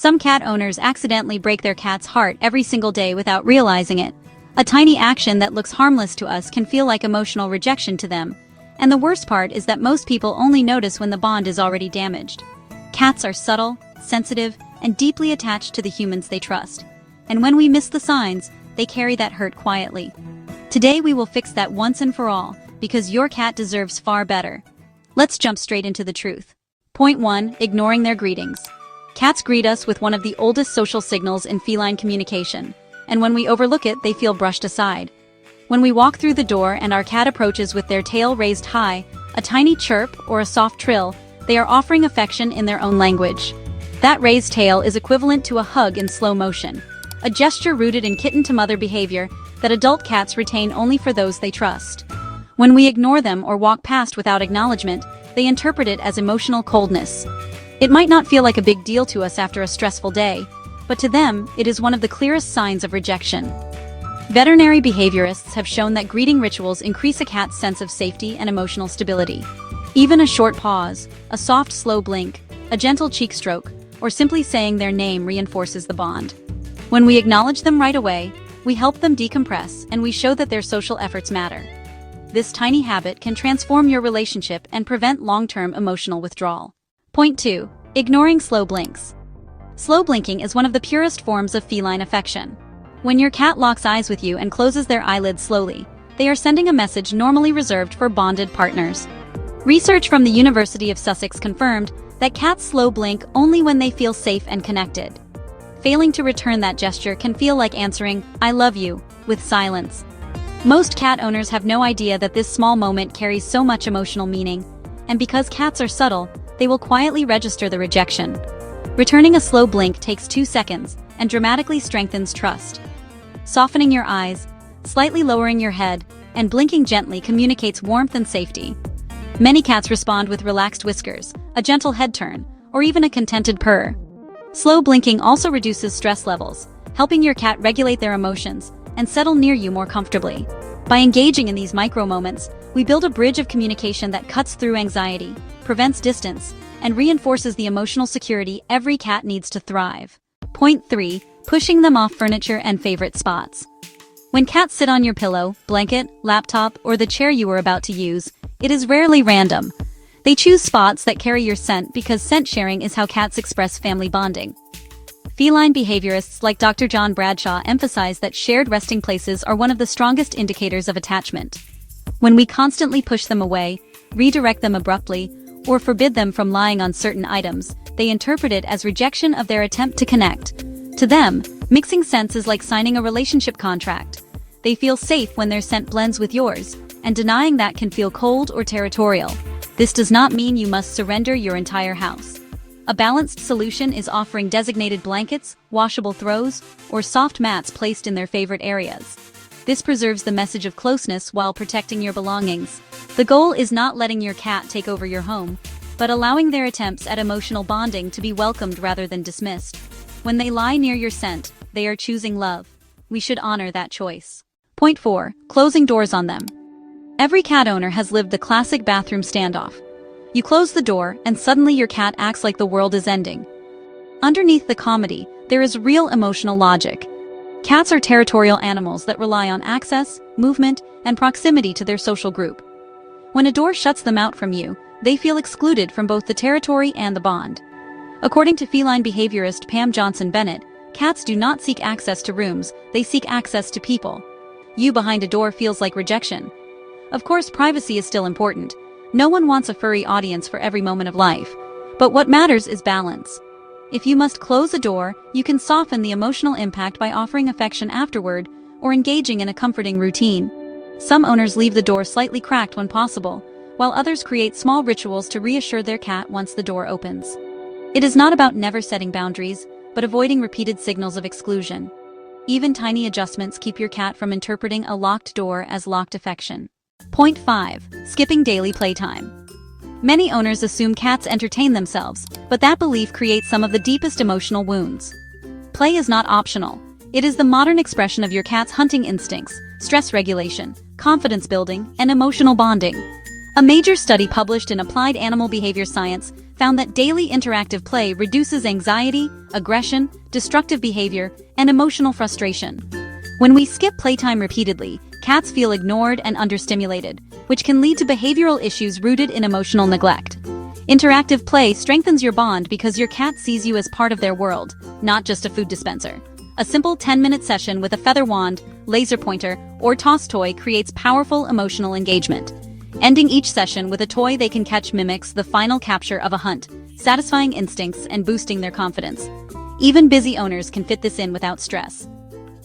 Some cat owners accidentally break their cat's heart every single day without realizing it. A tiny action that looks harmless to us can feel like emotional rejection to them. And the worst part is that most people only notice when the bond is already damaged. Cats are subtle, sensitive, and deeply attached to the humans they trust. And when we miss the signs, they carry that hurt quietly. Today we will fix that once and for all, because your cat deserves far better. Let's jump straight into the truth. Point 1. Ignoring their greetings. Cats greet us with one of the oldest social signals in feline communication, and when we overlook it, they feel brushed aside. When we walk through the door and our cat approaches with their tail raised high, a tiny chirp or a soft trill, they are offering affection in their own language. That raised tail is equivalent to a hug in slow motion, a gesture rooted in kitten-to-mother behavior that adult cats retain only for those they trust. When we ignore them or walk past without acknowledgement, they interpret it as emotional coldness. It might not feel like a big deal to us after a stressful day, but to them, it is one of the clearest signs of rejection. Veterinary behaviorists have shown that greeting rituals increase a cat's sense of safety and emotional stability. Even a short pause, a soft, slow blink, a gentle cheek stroke, or simply saying their name reinforces the bond. When we acknowledge them right away, we help them decompress and we show that their social efforts matter. This tiny habit can transform your relationship and prevent long-term emotional withdrawal. Point 2. Ignoring slow blinks. Slow blinking is one of the purest forms of feline affection. When your cat locks eyes with you and closes their eyelids slowly, they are sending a message normally reserved for bonded partners. Research from the University of Sussex confirmed that cats slow blink only when they feel safe and connected. Failing to return that gesture can feel like answering, "I love you," with silence. Most cat owners have no idea that this small moment carries so much emotional meaning, and because cats are subtle, they will quietly register the rejection. Returning a slow blink takes 2 seconds and dramatically strengthens trust. Softening your eyes, slightly lowering your head, and blinking gently communicates warmth and safety. Many cats respond with relaxed whiskers, a gentle head turn, or even a contented purr. Slow blinking also reduces stress levels, helping your cat regulate their emotions and settle near you more comfortably. By engaging in these micro moments, we build a bridge of communication that cuts through anxiety, prevents distance, and reinforces the emotional security every cat needs to thrive. Point 3. Pushing them off furniture and favorite spots. When cats sit on your pillow, blanket, laptop, or the chair you are about to use, it is rarely random. They choose spots that carry your scent because scent sharing is how cats express family bonding. Feline behaviorists like Dr. John Bradshaw emphasize that shared resting places are one of the strongest indicators of attachment. When we constantly push them away, redirect them abruptly, or forbid them from lying on certain items, they interpret it as rejection of their attempt to connect. To them, mixing scents is like signing a relationship contract. They feel safe when their scent blends with yours, and denying that can feel cold or territorial. This does not mean you must surrender your entire house. A balanced solution is offering designated blankets, washable throws, or soft mats placed in their favorite areas. This preserves the message of closeness while protecting your belongings. The goal is not letting your cat take over your home, but allowing their attempts at emotional bonding to be welcomed rather than dismissed. When they lie near your scent, they are choosing love. We should honor that choice. Point 4. Closing doors on them. Every cat owner has lived the classic bathroom standoff. You close the door, and suddenly your cat acts like the world is ending. Underneath the comedy, there is real emotional logic. Cats are territorial animals that rely on access, movement, and proximity to their social group. When a door shuts them out from you, they feel excluded from both the territory and the bond. According to feline behaviorist Pam Johnson-Bennett, cats do not seek access to rooms, they seek access to people. You behind a door feels like rejection. Of course, privacy is still important. No one wants a furry audience for every moment of life. But what matters is balance. If you must close a door, you can soften the emotional impact by offering affection afterward or engaging in a comforting routine. Some owners leave the door slightly cracked when possible, while others create small rituals to reassure their cat once the door opens. It is not about never setting boundaries, but avoiding repeated signals of exclusion. Even tiny adjustments keep your cat from interpreting a locked door as locked affection. Point 5. Skipping daily playtime. Many owners assume cats entertain themselves, but that belief creates some of the deepest emotional wounds. Play is not optional. It is the modern expression of your cat's hunting instincts, stress regulation, confidence building, and emotional bonding. A major study published in Applied Animal Behavior Science found that daily interactive play reduces anxiety, aggression, destructive behavior, and emotional frustration. When we skip playtime repeatedly, cats feel ignored and understimulated, which can lead to behavioral issues rooted in emotional neglect. Interactive play strengthens your bond because your cat sees you as part of their world, not just a food dispenser. A simple 10-minute session with a feather wand, laser pointer, or toss toy creates powerful emotional engagement. Ending each session with a toy they can catch mimics the final capture of a hunt, satisfying instincts and boosting their confidence. Even busy owners can fit this in without stress.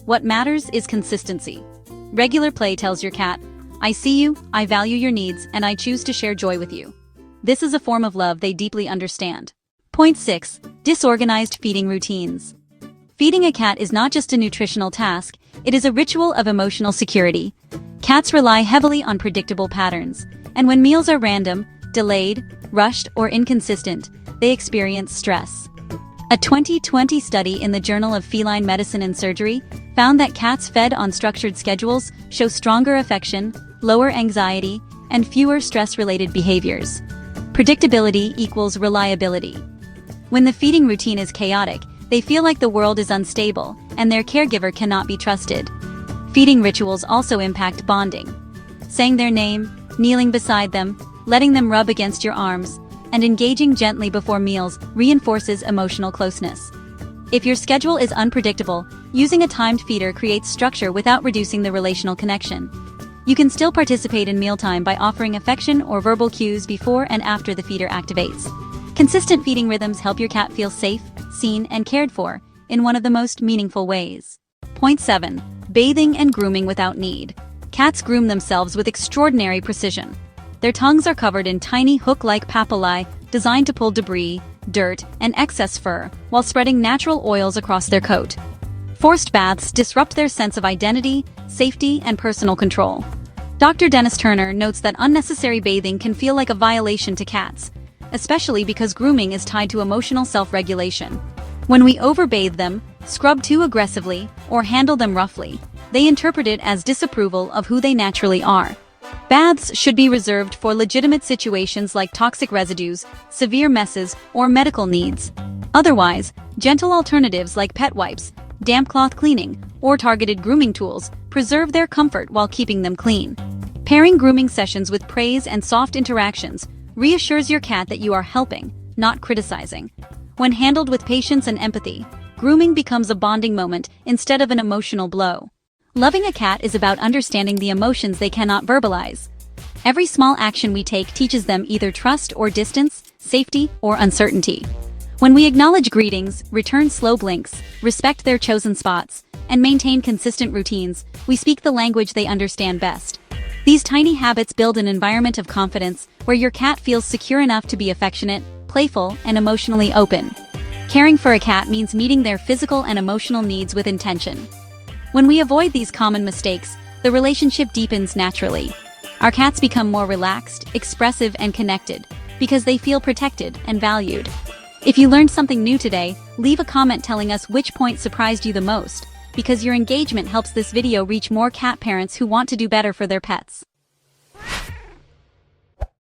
What matters is consistency. Regular play tells your cat, "I see you, I value your needs, and I choose to share joy with you." This is a form of love they deeply understand. Point 6. Disorganized feeding routines. Feeding a cat is not just a nutritional task, it is a ritual of emotional security. Cats rely heavily on predictable patterns, and when meals are random, delayed, rushed, or inconsistent, they experience stress. A 2020 study in the Journal of Feline Medicine and Surgery found that cats fed on structured schedules show stronger affection, lower anxiety, and fewer stress-related behaviors. Predictability equals reliability. When the feeding routine is chaotic, they feel like the world is unstable, and their caregiver cannot be trusted. Feeding rituals also impact bonding. Saying their name, kneeling beside them, letting them rub against your arms, and engaging gently before meals reinforces emotional closeness. If your schedule is unpredictable, using a timed feeder creates structure without reducing the relational connection. You can still participate in mealtime by offering affection or verbal cues before and after the feeder activates. Consistent feeding rhythms help your cat feel safe, seen, and cared for in one of the most meaningful ways. Point 7. Bathing and grooming without need. Cats groom themselves with extraordinary precision. Their tongues are covered in tiny hook-like papillae designed to pull debris, dirt, and excess fur while spreading natural oils across their coat. Forced baths disrupt their sense of identity, safety, and personal control. Dr. Dennis Turner notes that unnecessary bathing can feel like a violation to cats, especially because grooming is tied to emotional self-regulation. When we overbathe them, scrub too aggressively, or handle them roughly, they interpret it as disapproval of who they naturally are. Baths should be reserved for legitimate situations like toxic residues, severe messes, or medical needs. Otherwise, gentle alternatives like pet wipes, damp cloth cleaning, or targeted grooming tools preserve their comfort while keeping them clean. Pairing grooming sessions with praise and soft interactions reassures your cat that you are helping, not criticizing. When handled with patience and empathy, grooming becomes a bonding moment instead of an emotional blow. Loving a cat is about understanding the emotions they cannot verbalize. Every small action we take teaches them either trust or distance, safety or uncertainty. When we acknowledge greetings, return slow blinks, respect their chosen spots, and maintain consistent routines, we speak the language they understand best. These tiny habits build an environment of confidence where your cat feels secure enough to be affectionate, playful, and emotionally open. Caring for a cat means meeting their physical and emotional needs with intention. When we avoid these common mistakes, the relationship deepens naturally. Our cats become more relaxed, expressive, and connected because they feel protected and valued. If you learned something new today, leave a comment telling us which point surprised you the most, because your engagement helps this video reach more cat parents who want to do better for their pets.